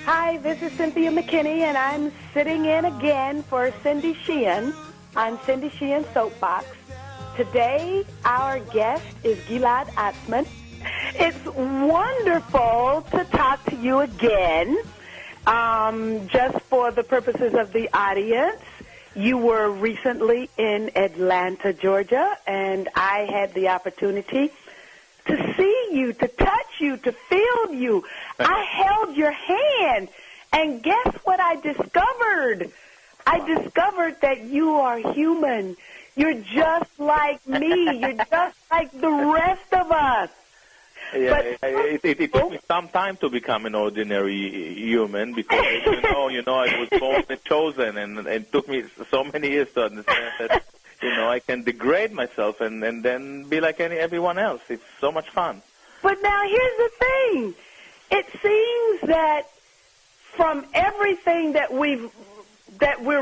Hi, this is Cynthia McKinney, and I'm sitting in again for Cindy Sheehan on Cindy Sheehan's Soapbox. Today, our guest is Gilad Atzmon. It's wonderful to talk to you again. Just for the purposes of the audience, you were recently in Atlanta, Georgia, and I had the opportunity to see you, to touch you, to feel you. I held your hand, and guess what I discovered? I discovered that you are human. You're just like me. You're just like the rest of us. Yeah, it took me some time to become an ordinary human because, you know, I was born and chosen, and it took me so many years to understand that, I can degrade myself and then be like everyone else. It's so much fun. But now here's the thing. It seems that from everything that we're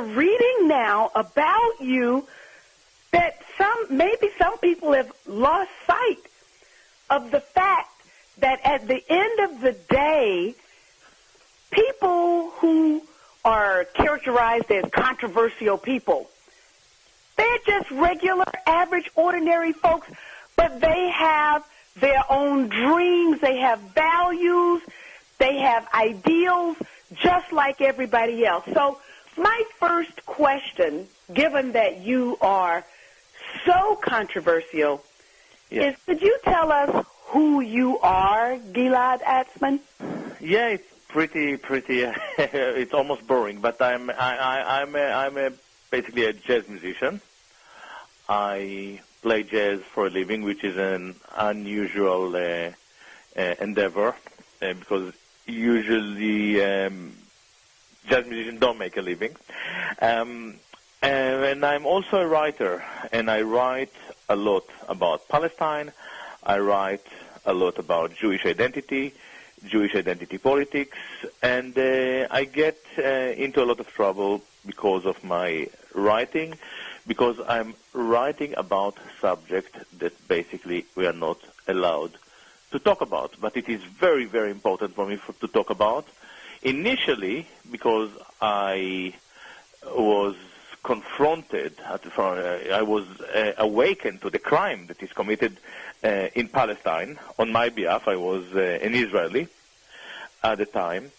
reading now about you, that maybe some people have lost sight of the fact that at the end of the day, people who are characterized as controversial people, they're just regular, average, ordinary folks, but they have their own dreams, they have values, they have ideals, just like everybody else. So my first question, given that you are so controversial, is could you tell us who you are, Gilad Atzmon? Yeah, it's pretty. It's almost boring, but I'm basically a jazz musician. I play jazz for a living, which is an unusual endeavor because usually jazz musicians don't make a living. And I'm also a writer, and I write a lot about Palestine. I write a lot about Jewish identity politics, and I get into a lot of trouble because of my writing, because I'm writing about subjects that basically we are not allowed to talk about. But it is very, very important for me to talk about. Initially, because I was confronted, I was awakened to the crime that is committed in Palestine on my behalf. I was an Israeli at the time.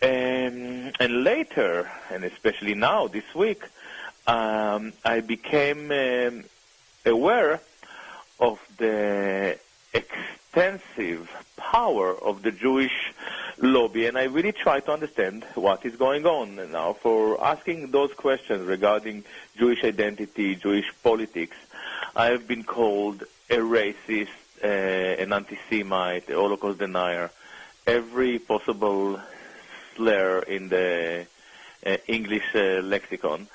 And later, and especially now, this week, I became aware of the extensive power of the Jewish lobby, and I really try to understand what is going on now. For asking those questions regarding Jewish identity, Jewish politics, I have been called a racist, an anti-Semite, a Holocaust denier, every possible slur in the English lexicon.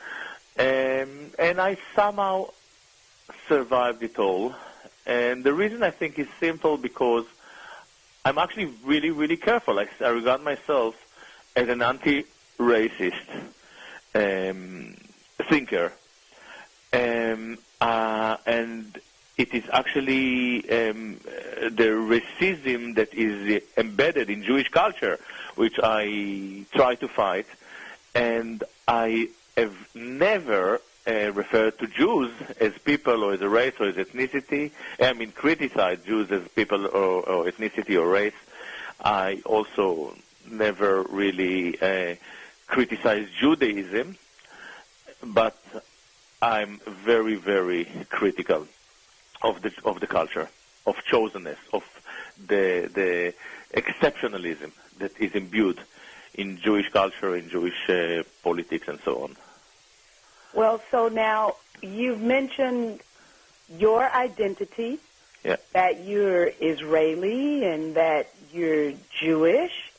And I somehow survived it all. And the reason I think is simple because I'm actually really, really careful. I regard myself as an anti-racist thinker. And it is actually the racism that is embedded in Jewish culture, which I try to fight. And I have never referred to Jews as people or as a race or as ethnicity. I mean, criticize Jews as people or ethnicity or race. I also never really criticized Judaism, but I'm very, very critical of the culture, of chosenness, of the exceptionalism that is imbued in Jewish culture, in Jewish politics, and so on. Well, so now you've mentioned your identity, that you're Israeli and that you're Jewish,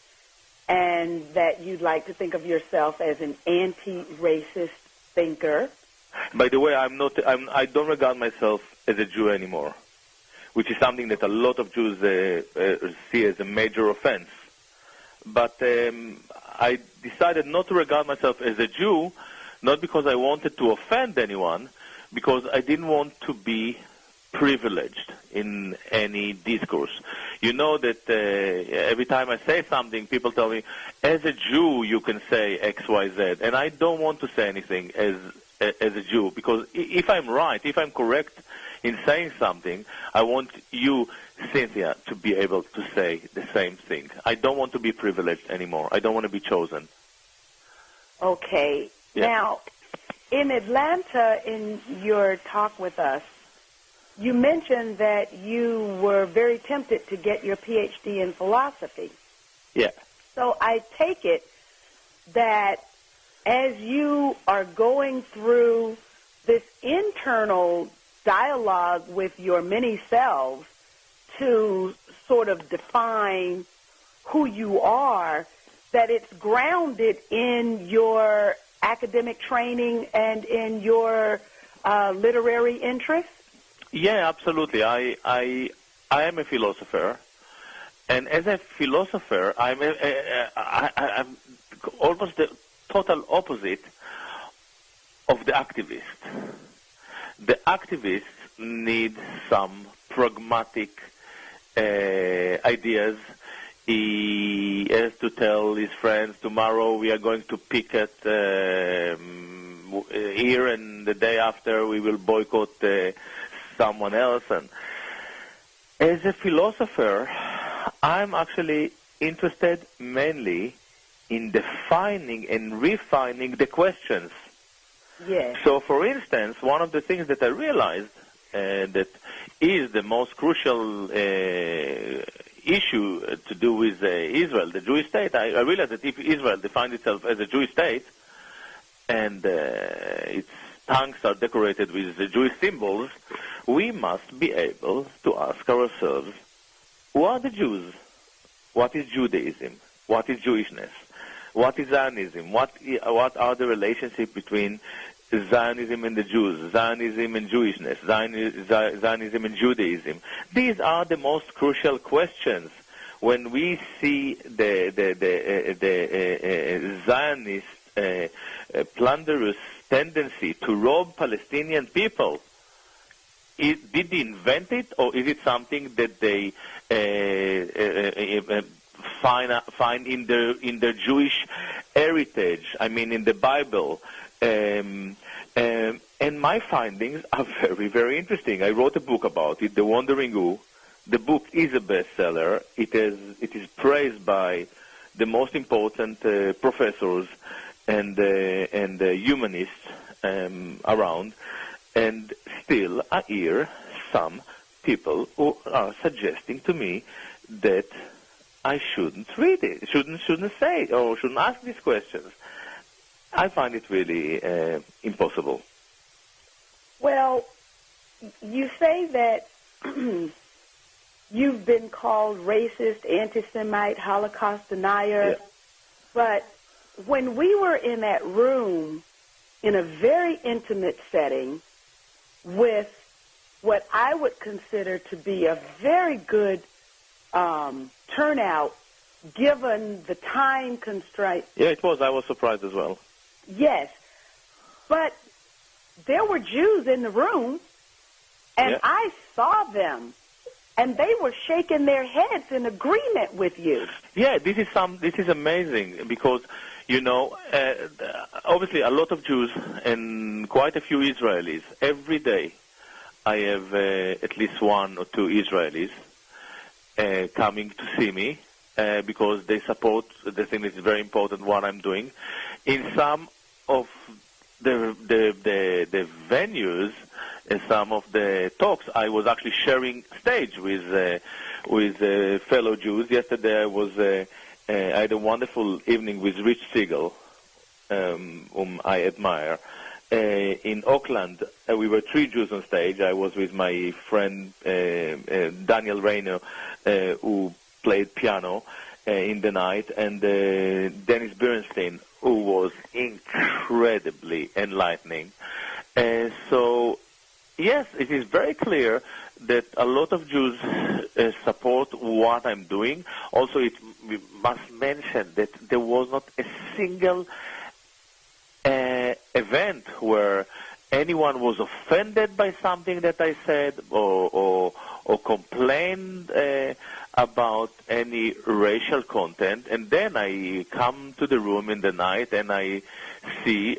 and that you'd like to think of yourself as an anti-racist thinker. By the way, I don't regard myself as a Jew anymore, which is something that a lot of Jews see as a major offense. But I decided not to regard myself as a Jew, not because I wanted to offend anyone, because I didn't want to be privileged in any discourse. You know that every time I say something, people tell me, as a Jew, you can say X, Y, Z. And I don't want to say anything as a Jew, because if I'm right, if I'm correct in saying something, I want you, Cynthia, to be able to say the same thing. I don't want to be privileged anymore. I don't want to be chosen. Okay. Yeah. Now, in Atlanta, in your talk with us, you mentioned that you were very tempted to get your PhD in philosophy. Yeah. So I take it that as you are going through this internal dialogue with your many selves to sort of define who you are, that it's grounded in your academic training and in your literary interests? Yeah, absolutely. I am a philosopher, and as a philosopher, I'm almost the total opposite of the activist. The activist needs some pragmatic ideas. He has to tell his friends, tomorrow we are going to picket here, and the day after we will boycott someone else. And as a philosopher, I'm actually interested mainly in defining and refining the questions. Yes. So, for instance, one of the things that I realized that is the most crucial issue to do with Israel, the Jewish state, I realized that if Israel defines itself as a Jewish state and its tanks are decorated with the Jewish symbols, we must be able to ask ourselves, who are the Jews? What is Judaism? What is Jewishness? What is Zionism? What are the relationships between Zionism and the Jews, Zionism and Jewishness, Zionism and Judaism? These are the most crucial questions when we see the Zionist plunderous tendency to rob Palestinian people. Did they invent it, or is it something that they find in their Jewish heritage? I mean, in the Bible. And my findings are very, very interesting. I wrote a book about it, The Wandering Who. The book is a bestseller. It is praised by the most important professors and humanists around. And still, I hear some people who are suggesting to me that I shouldn't read it, shouldn't say, or shouldn't ask these questions. I find it really impossible. Well, you say that you've been called racist, anti-Semite, Holocaust denier, Yeah. but when we were in that room in a very intimate setting with what I would consider to be a very good turnout given the time constraint. Yeah, it was. I was surprised as well. Yes, but there were Jews in the room, and Yeah. I saw them, and they were shaking their heads in agreement with you. Yeah, this is amazing because, you know, obviously a lot of Jews and quite a few Israelis. Every day I have at least one or two Israelis coming to see me because they support, they think it's very important what I'm doing. In some of the venues, in some of the talks, I was actually sharing stage with fellow Jews. Yesterday I had a wonderful evening with Rich Siegel, whom I admire. In Auckland, we were 3 Jews on stage. I was with my friend Daniel Rayner, who played piano in the night, and Dennis Bernstein, who was incredibly enlightening. So, yes, it is very clear that a lot of Jews support what I'm doing. Also, we must mention that there was not a single event where anyone was offended by something that I said or complained about any racial content, and then I come to the room in the night and I see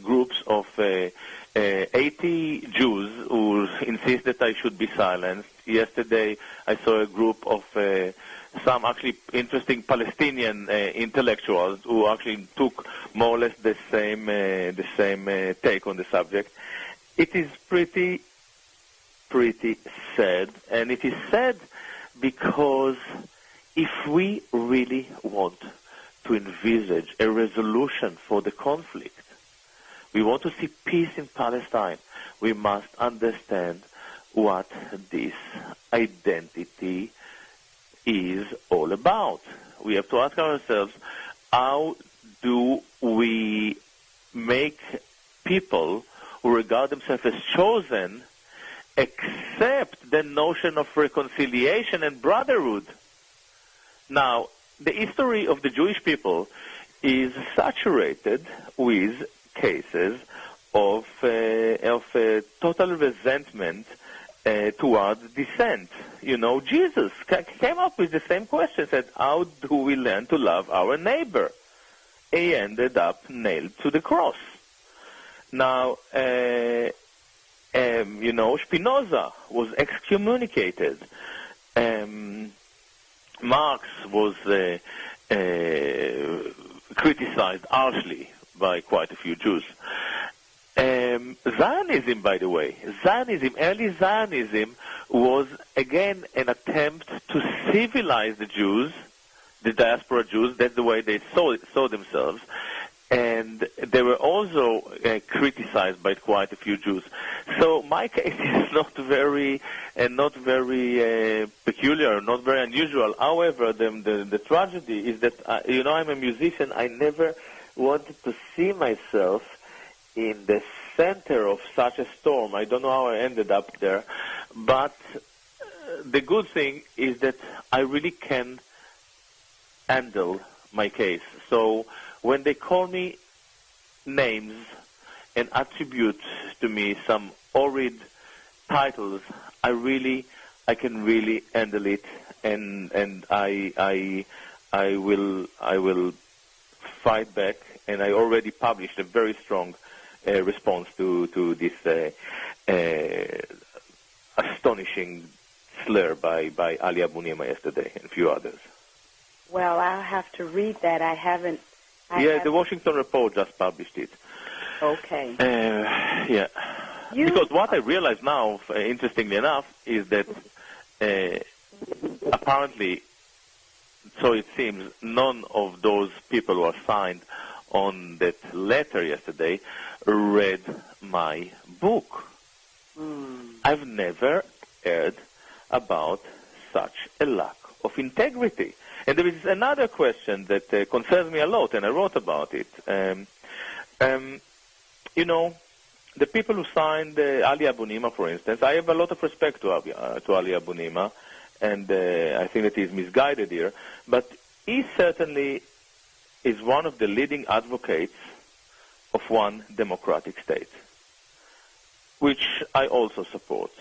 groups of 80 Jews who insist that I should be silenced. Yesterday I saw a group of some actually interesting Palestinian intellectuals who actually took more or less the same take on the subject. It is pretty sad, and it is sad because if we really want to envisage a resolution for the conflict, we want to see peace in Palestine, we must understand what this identity is all about. We have to ask ourselves, how do we make people who regard themselves as chosen accept the notion of reconciliation and brotherhood? Now, the history of the Jewish people is saturated with cases of total resentment towards dissent. You know, Jesus came up with the same question, said, how do we learn to love our neighbor? He ended up nailed to the cross. Now, Spinoza was excommunicated. Marx was criticized harshly by quite a few Jews. Zionism, by the way, early Zionism was again an attempt to civilize the Jews, the diaspora Jews. That's the way they saw themselves. And they were also criticized by quite a few Jews. So my case is not very peculiar, not very unusual. However, the tragedy is that I'm a musician. I never wanted to see myself in the center of such a storm. I don't know how I ended up there, but the good thing is that I really can handle my case. So when they call me names and attribute to me some horrid titles, I can really handle it, and I will fight back. And I already published a very strong response to this astonishing slur by Ali Abunimah yesterday and a few others. Well, I'll have to read that. I haven't. The Washington Report just published it. Okay. Yeah. Because what I realize now, interestingly enough, is that apparently, so it seems, none of those people who are signed on that letter yesterday read my book. I've never heard about such a lack of integrity. And there is another question that concerns me a lot, and I wrote about it. The people who signed Ali Abunimah, for instance, I have a lot of respect to Ali Abunimah, and I think that he's misguided here, but he certainly is one of the leading advocates of one democratic state, which I also support.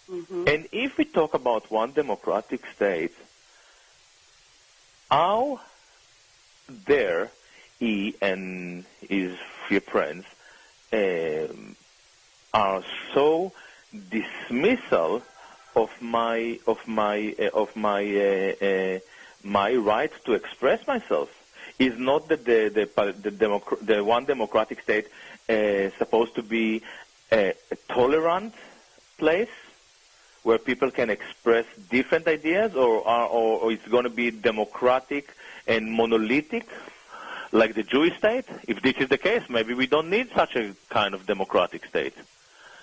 Mm-hmm. And if we talk about one democratic state, how dare he and his few friends are so dismissal of my right to express myself? Is not that the one democratic state supposed to be a tolerant place where people can express different ideas, or it's going to be democratic and monolithic like the Jewish state? If this is the case, maybe we don't need such a kind of democratic state.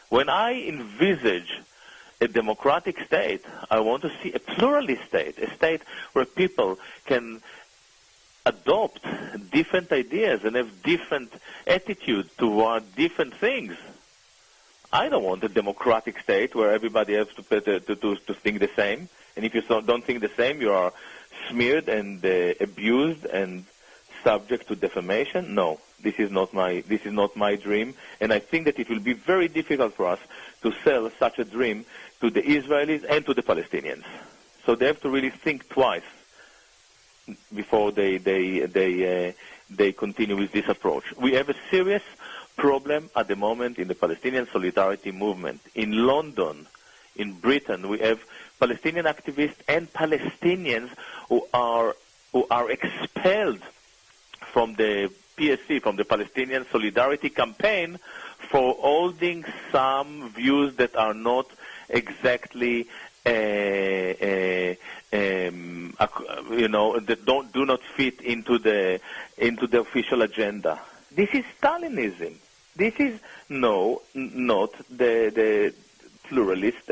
When I envisage a democratic state, I want to see a pluralist state, a state where people can adopt different ideas and have different attitudes toward different things. I don't want a democratic state where everybody has to think the same, and if you don't think the same, you are smeared and abused and subject to defamation. No, This is not my dream, and I think that it will be very difficult for us to sell such a dream to the Israelis and to the Palestinians. So they have to really think twice before they continue with this approach. We have a serious problem at the moment in the Palestinian solidarity movement. In London, in Britain, we have Palestinian activists and Palestinians who are expelled from the PSC, from the Palestinian Solidarity Campaign, for holding some views that are not exactly, that do not fit into the official agenda. This is Stalinism. This is not the pluralist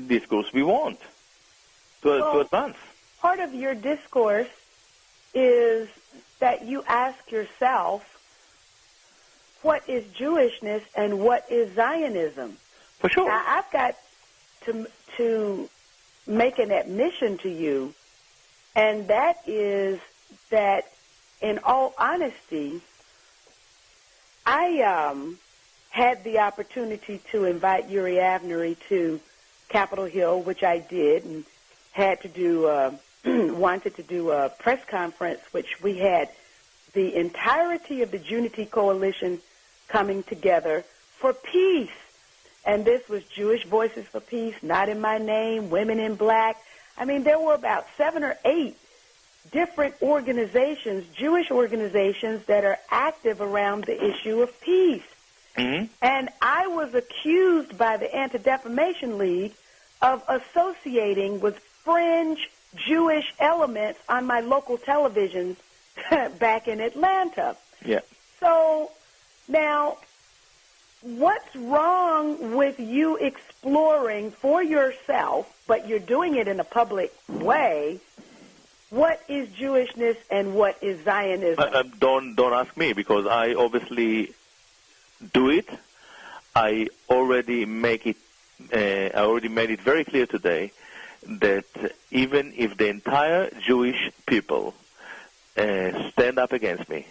discourse we want to advance. Part of your discourse is that you ask yourself, what is Jewishness and what is Zionism? For sure. Now, I've got to make an admission to you, and that is that, in all honesty, I had the opportunity to invite Uri Avnery to Capitol Hill, which I did, and had to do wanted to do a press conference, which we had the entirety of the Unity Coalition coming together for peace. And this was Jewish Voices for Peace, Not in My Name, Women in Black. I mean, there were about 7 or 8 different organizations, Jewish organizations, that are active around the issue of peace. Mm-hmm. And I was accused by the Anti-Defamation League of associating with fringe Jewish elements on my local televisions back in Atlanta. Yeah. So now, what's wrong with you exploring for yourself, but you're doing it in a public way, what is Jewishness and what is Zionism? Don't ask me, because I obviously do it. I already made it very clear today that even if the entire Jewish people stand up against me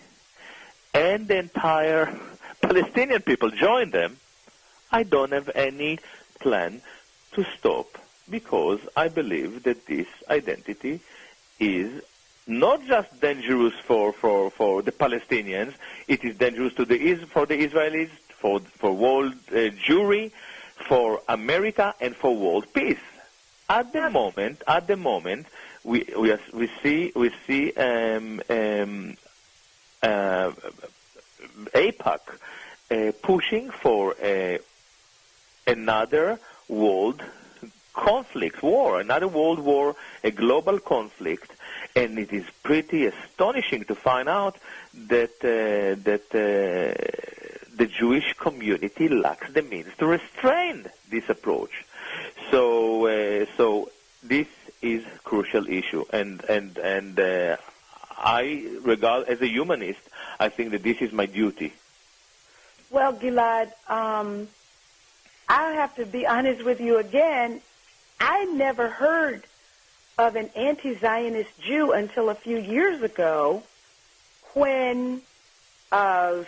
and the entire Palestinian people join them, I don't have any plan to stop, because I believe that this identity is not just dangerous for the Palestinians, it is dangerous for the Israelis, for world Jewry, for America, and for world peace. At the moment, we see AIPAC pushing for another world conflict, another world war, a global conflict, and it is pretty astonishing to find out that the Jewish community lacks the means to restrain this approach. So this is a crucial issue, and I regard, as a humanist, I think that this is my duty. Well, Gilad, I have to be honest with you again. I never heard of an anti-Zionist Jew until a few years ago, when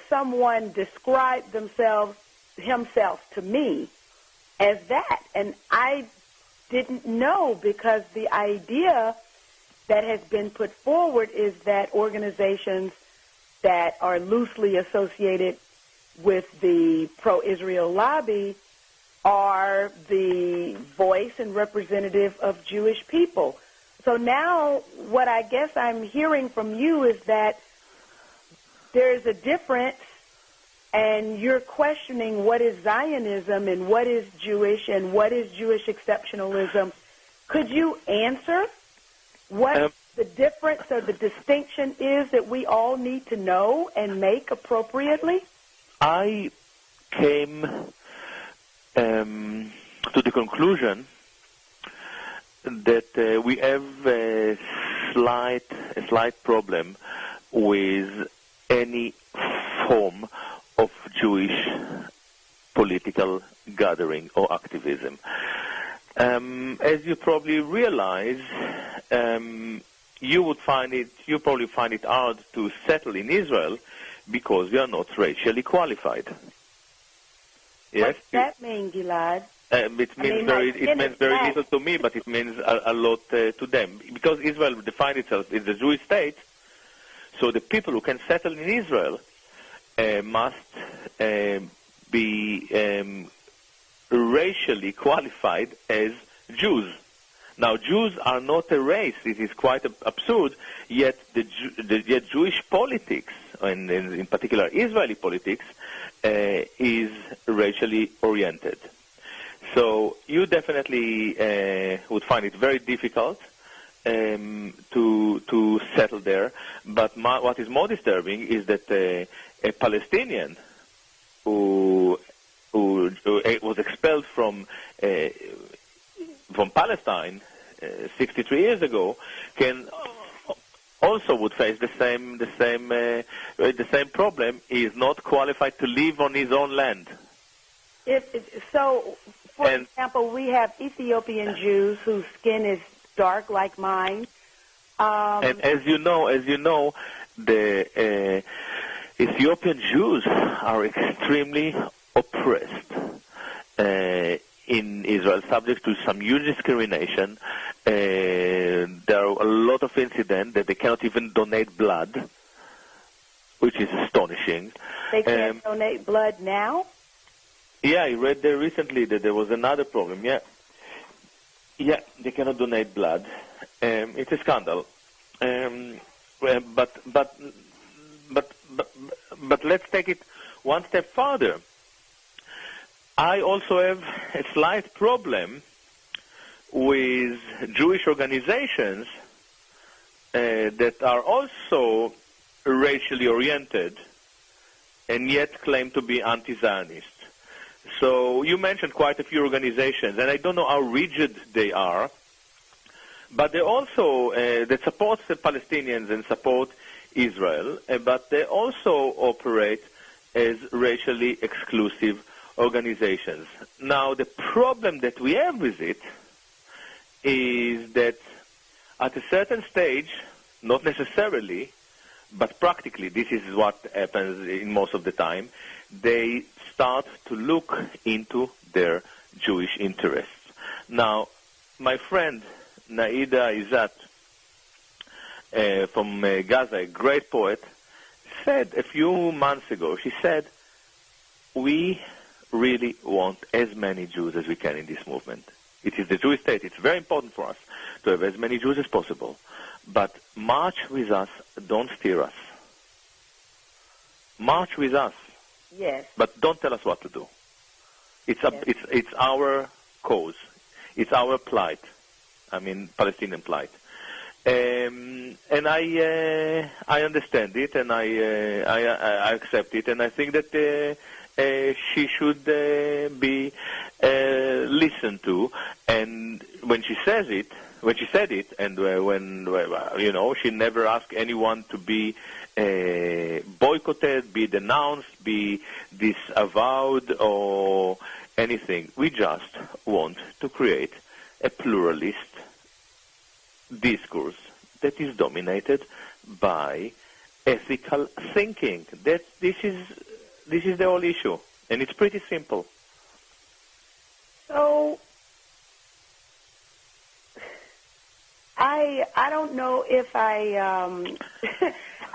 someone described himself to me as that. And I didn't know, because the idea that has been put forward is that organizations that are loosely associated with the pro-Israel lobby are the voice and representative of Jewish people. So now what I guess I'm hearing from you is that there's a difference, and you're questioning what is Zionism and what is Jewish and what is Jewish exceptionalism. Could you answer what the difference or the distinction is that we all need to know and make appropriately? I came to the conclusion that we have a slight problem with any form of Jewish political gathering or activism. As you probably realize, you probably find it hard to settle in Israel because we are not racially qualified. Yes? What does that mean, Gilad? It means very little to me, but it means a lot to them. Because Israel defined itself as a Jewish state, so the people who can settle in Israel must be racially qualified as Jews. Now, Jews are not a race. It is quite absurd, yet yet Jewish politics, and in particular Israeli politics, is racially oriented. So you definitely would find it very difficult to settle there. But what is more disturbing is that a Palestinian who was expelled from Palestine 63 years ago also would face the same problem. He is not qualified to live on his own land. For example, we have Ethiopian Jews whose skin is dark like mine. And as you know, the Ethiopian Jews are extremely oppressed in Israel, subject to some huge discrimination. There are a lot of incidents that they cannot even donate blood, which is astonishing. They can't donate blood now? Yeah, I read there recently that there was another problem. Yeah, they cannot donate blood. It's a scandal. But let's take it one step further. I also have a slight problem with Jewish organizations that are also racially oriented and yet claim to be anti-Zionist. So you mentioned quite a few organizations, and I don't know how rigid they are, but they also that support the Palestinians and support Israel, but they also operate as racially exclusive organizations. Now, the problem that we have with it is that at a certain stage, not necessarily, but practically, this is what happens in most of the time, they start to look into their Jewish interests. Now, my friend Naida Izat from Gaza, a great poet, said a few months ago, she said, we really want as many Jews as we can in this movement. It is the Jewish state. It's very important for us to have as many Jews as possible. But march with us, don't steer us. March with us. Yes. But don't tell us what to do. It's our cause. It's our plight. I mean, Palestinian plight. And I understand it, and I accept it, and I think that she should be listened to. And when she said it, and she never asked anyone to be boycotted, be denounced, be disavowed, or anything. We just want to create a pluralist discourse that is dominated by ethical thinking. This is the whole issue, and it's pretty simple. So I don't know if I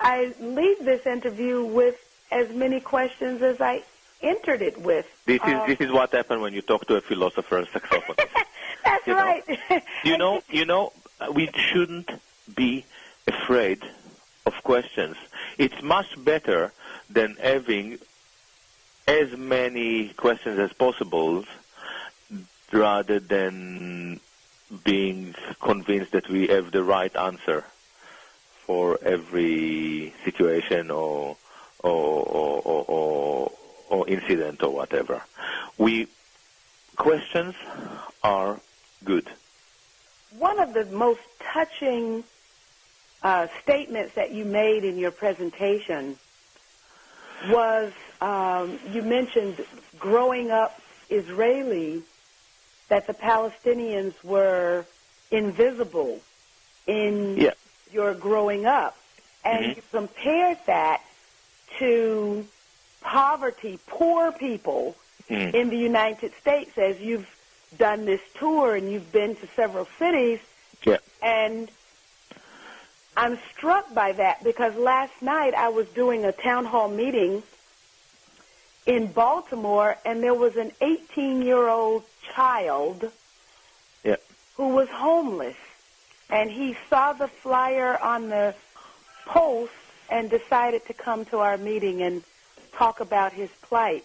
I leave this interview with as many questions as I entered it with. This is what happened when you talk to a philosopher and saxophonist. That's right. You know, we shouldn't be afraid of questions. It's much better than having as many questions as possible rather than being convinced that we have the right answer for every situation or incident or whatever. Questions are good. One of the most touching statements that you made in your presentation was you mentioned growing up Israeli, that the Palestinians were invisible in your growing up, and you compared that to poverty, poor people in the United States, as you've done this tour and you've been to several cities. Yeah. And I'm struck by that because last night I was doing a town hall meeting in Baltimore, and there was an 18-year-old child who was homeless. And he saw the flyer on the post and decided to come to our meeting and talk about his plight.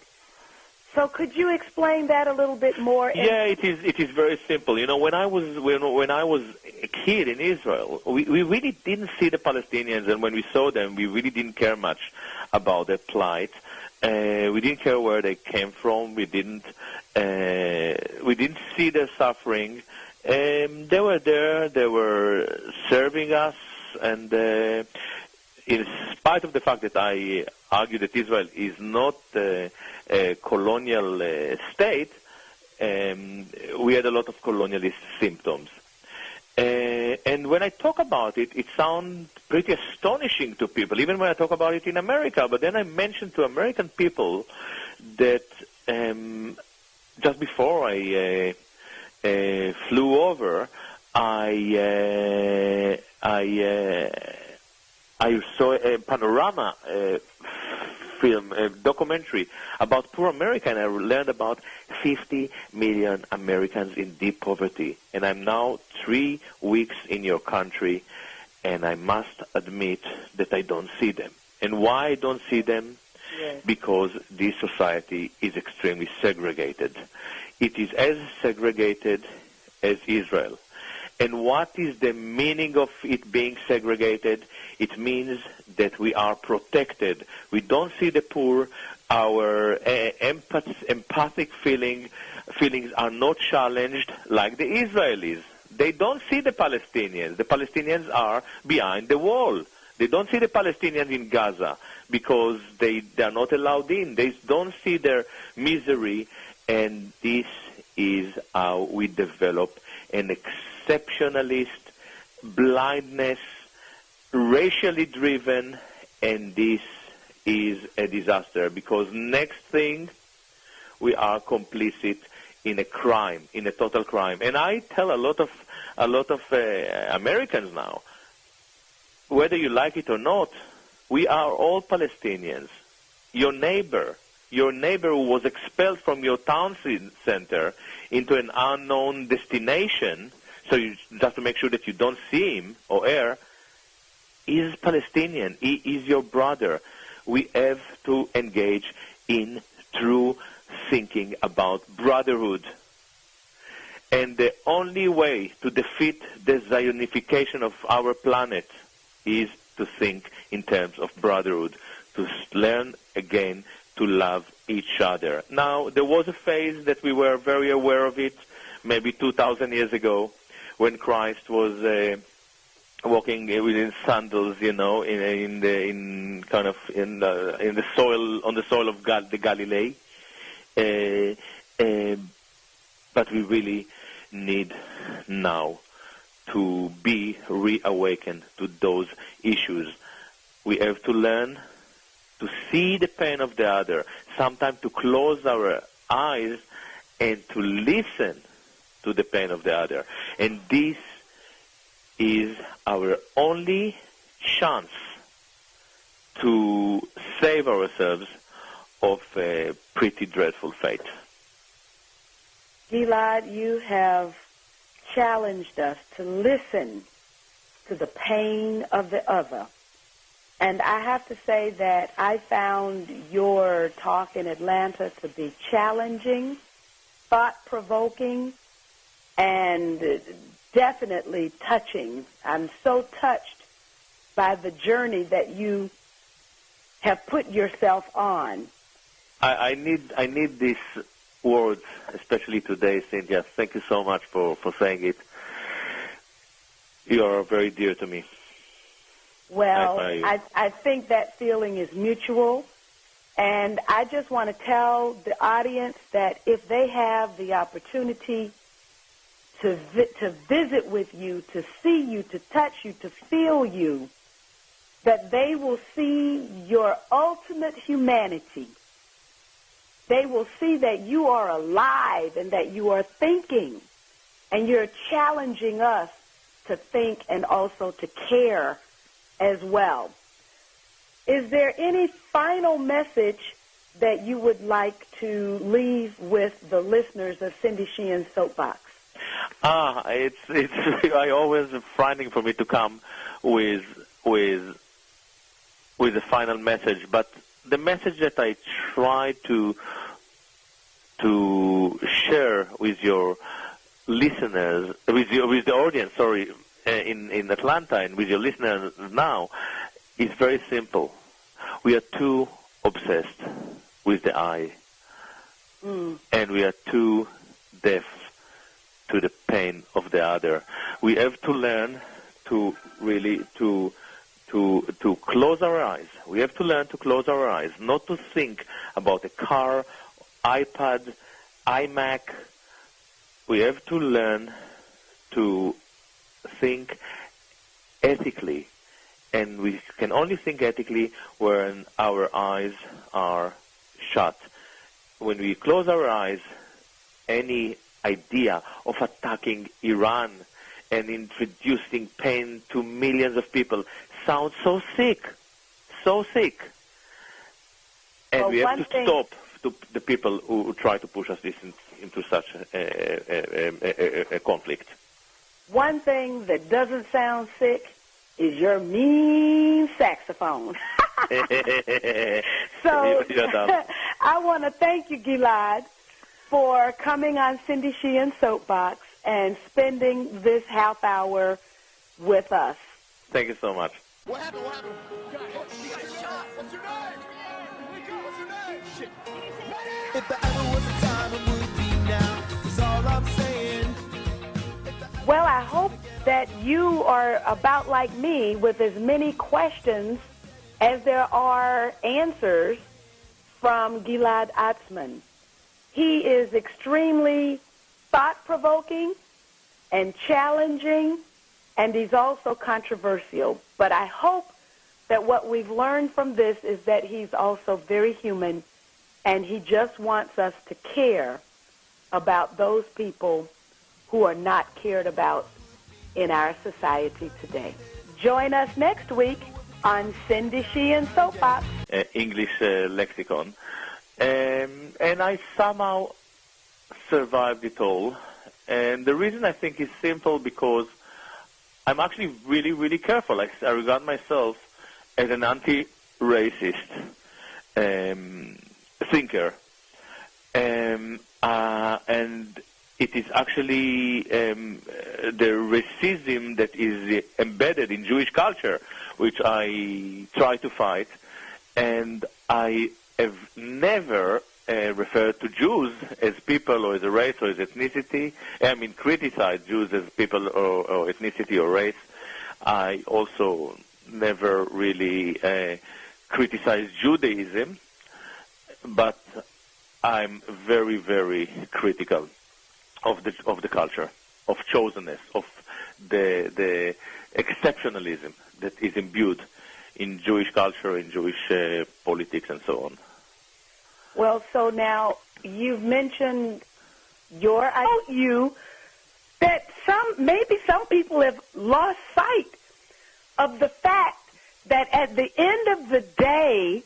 So could you explain that a little bit more? Yeah, it is very simple. You know, when I was a kid in Israel, we really didn't see the Palestinians, and when we saw them, we really didn't care much about their plight. We didn't care where they came from. We didn't see their suffering. They were there. They were serving us, and in spite of the fact that I argue that Israel is not a colonial state, we had a lot of colonialist symptoms. And when I talk about it, it sounds pretty astonishing to people, even when I talk about it in America. But then I mentioned to American people that just before I flew over, I saw a panorama film, a documentary about poor America, and I learned about 50 million Americans in deep poverty. And I'm now 3 weeks in your country, and I must admit that I don't see them. And why I don't see them? Yes. Because this society is extremely segregated. It is as segregated as Israel. And what is the meaning of it being segregated? It means that we are protected. We don't see the poor. Our empathic feelings are not challenged like the Israelis. They don't see the Palestinians. The Palestinians are behind the wall. They don't see the Palestinians in Gaza because they are not allowed in. They don't see their misery, and this is how we develop an exceptionalist blindness, racially driven, and this is a disaster because next thing we are complicit in a crime, in a total crime. And I tell a lot of Americans now, whether you like it or not, we are all Palestinians. Your neighbor who was expelled from your town center into an unknown destination, so you just to make sure that you don't see him or her, is Palestinian. He is your brother. We have to engage in true thinking about brotherhood. And the only way to defeat the Zionification of our planet is to think in terms of brotherhood, to learn again to love each other. Now, there was a phase that we were very aware of it, maybe 2,000 years ago, when Christ was walking within sandals, you know, on the soil of the Galilee. But we really need now to be reawakened to those issues. We have to learn to see the pain of the other, sometimes to close our eyes and to listen to the pain of the other. And this is our only chance to save ourselves of a pretty dreadful fate. Gilad, you have challenged us to listen to the pain of the other. And I have to say that I found your talk in Atlanta to be challenging, thought-provoking, and definitely touching. I'm so touched by the journey that you have put yourself on. I need these words, especially today, Cynthia. Thank you so much for saying it. You are very dear to me. Well, I think that feeling is mutual, and I just want to tell the audience that if they have the opportunity to visit with you, to see you, to touch you, to feel you, that they will see your ultimate humanity. They will see that you are alive and that you are thinking, and you're challenging us to think and also to care as well. Is there any final message that you would like to leave with the listeners of Cindy Sheehan's Soapbox? It's I always frightening for me to come with a final message, but the message that I try to share with your listeners, with the audience, in Atlanta, and with your listeners now, is very simple. We are too obsessed with the eye, and we are too deaf to the pain of the other. We have to learn to really to close our eyes. We have to learn to close our eyes, not to think about a car, iPad, iMac. We have to learn to think ethically, and we can only think ethically when our eyes are shut. When we close our eyes, any idea of attacking Iran and introducing pain to millions of people sounds so sick. And we have to stop the people who try to push us into such a conflict. One thing that doesn't sound sick is your mean saxophone. So I want to thank you, Gilad, for coming on Cindy Sheehan's Soapbox and spending this half hour with us. Thank you so much. What happened? He got shot. What's your name? What's your name? Shit. If there ever was a time, it would be now. That's all I'm saying. Well, I hope that you are about like me with as many questions as there are answers from Gilad Atzmon. He is extremely thought-provoking and challenging, and he's also controversial. But I hope that what we've learned from this is that he's also very human, and he just wants us to care about those people who are not cared about in our society today. Join us next week on Cindy Sheehan's Soapbox. English lexicon. And I somehow survived it all. And the reason I think is simple because I'm actually really, really careful. I regard myself as an anti-racist thinker. And it is actually the racism that is embedded in Jewish culture, which I try to fight. And I have never referred to Jews as people or as a race or as ethnicity. I mean, criticize Jews as people or ethnicity or race. I also never really criticized Judaism, but I'm very, very critical of the culture, of chosenness, of the exceptionalism that is imbued in Jewish culture, in Jewish politics, and so on. Well, so now you've mentioned that maybe some people have lost sight of the fact that at the end of the day,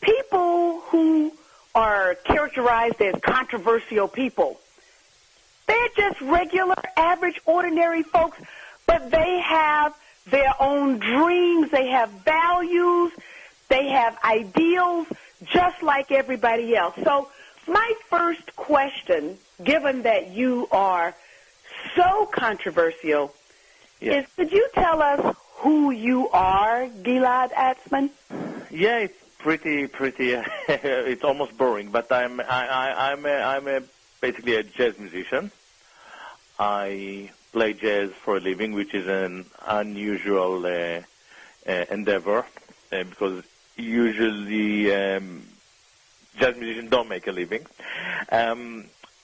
people who are characterized as controversial people, they're just regular, average, ordinary folks, but they have their own dreams, they have values, they have ideals, just like everybody else. So my first question, given that you are so controversial, is could you tell us who you are, Gilad Atzmon? Yeah, it's pretty. It's almost boring, but I'm basically a jazz musician. I play jazz for a living, which is an unusual endeavor because usually jazz musicians don't make a living.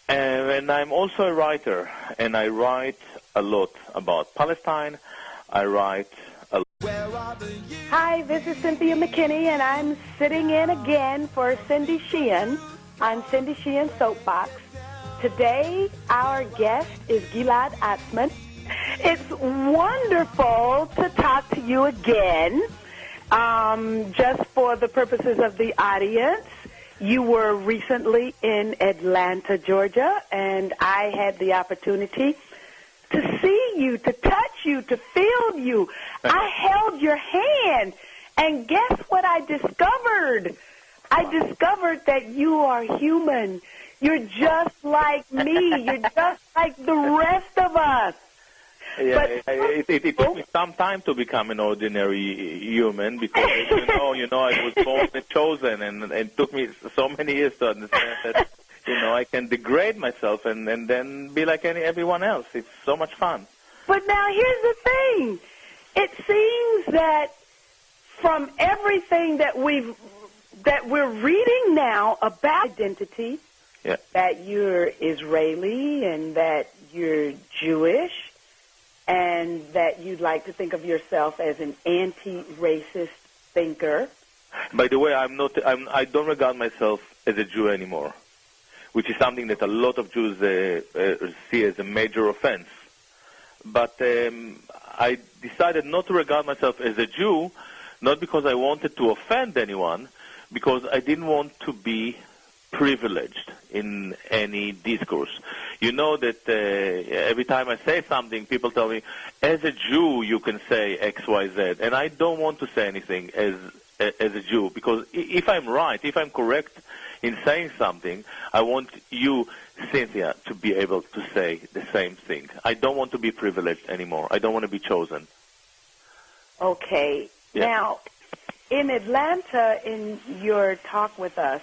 And I'm also a writer, and I write a lot about Palestine. I write a lot. Hi, this is Cynthia McKinney, and I'm sitting in again for Cindy Sheehan on Cindy Sheehan's Soapbox. Today, our guest is Gilad Atzmon. It's wonderful to talk to you again. Just for the purposes of the audience, you were recently in Atlanta, Georgia, and I had the opportunity to see you, to touch you, to feel you. I held your hand, and guess what I discovered? I discovered that you are human. You're just like me. You're just like the rest of us. Yeah, But, it took me some time to become an ordinary human because, you know, I was born and chosen, and it took me so many years to understand that, I can degrade myself and then be like everyone else. It's so much fun. But now here's the thing. It seems that from everything that we're reading now about identity, that you're Israeli and that you're Jewish, and that you'd like to think of yourself as an anti-racist thinker. By the way, I don't regard myself as a Jew anymore, which is something that a lot of Jews see as a major offense. But I decided not to regard myself as a Jew, not because I wanted to offend anyone, because I didn't want to be privileged in any discourse. You know that every time I say something, people tell me, as a Jew, you can say X, Y, Z. And I don't want to say anything as a Jew, because if I'm right, if I'm correct in saying something, I want you, Cynthia, to be able to say the same thing. I don't want to be privileged anymore. I don't want to be chosen. Okay. Yeah. Now, in Atlanta, in your talk with us,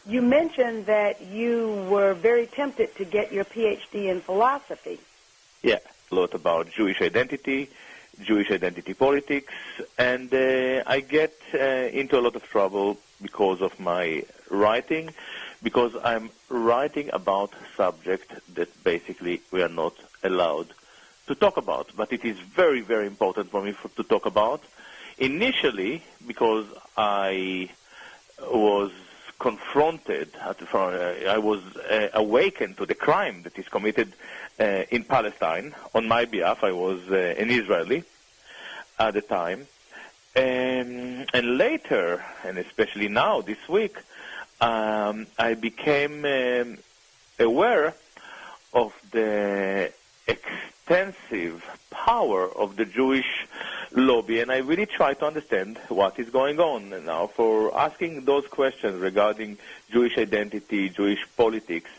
you mentioned that you were very tempted to get your PhD in philosophy. Yeah, a lot about Jewish identity politics, and I get into a lot of trouble because of my writing, because I'm writing about subjects that basically we are not allowed to talk about. But it is very, very important for me to talk about. Initially, because I was confronted, I was awakened to the crime that is committed in Palestine on my behalf. I was an Israeli at the time. And later, and especially now, this week, I became aware of the extensive power of the Jewish lobby, and I really try to understand what is going on now. For asking those questions regarding Jewish identity, Jewish politics,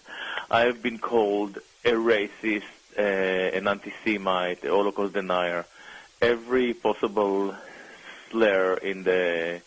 I have been called a racist, an anti-Semite, a Holocaust denier, every possible slur in the